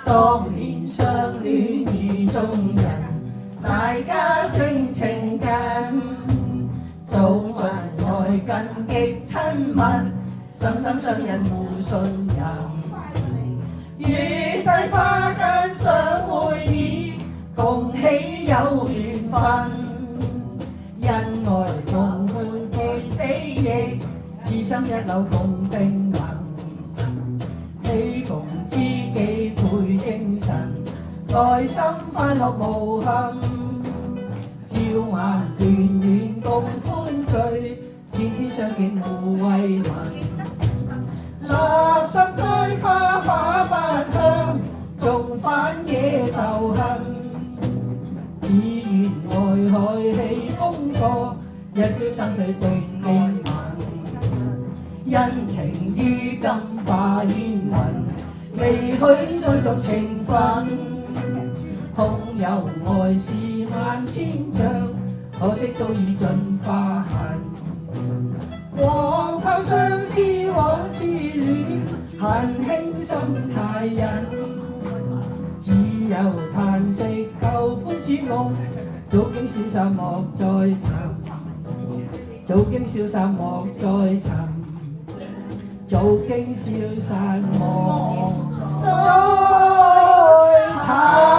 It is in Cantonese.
當年相戀意中人，大家性情近，早盡愛近極親密，心心相印互信任。月底花間相會意，共喜有緣分，恩愛共伴配比翼，此生一路共並行。喜逢知己配精神，內心快樂無憾。朝晚團圓共歡聚，天天相見互慰問。垃圾栽花花不香，重返野仇恨。只願愛海氣風過，一朝生對對命運。恩情於今化煙雲，未許再續情分。空有愛是萬千丈，可惜都已盡化痕。黃頭相思往事戀，恨輕心太忍。只有嘆息舊歡似夢，早經消散莫再尋。早經消散莫再尋。早經消散莫再尋。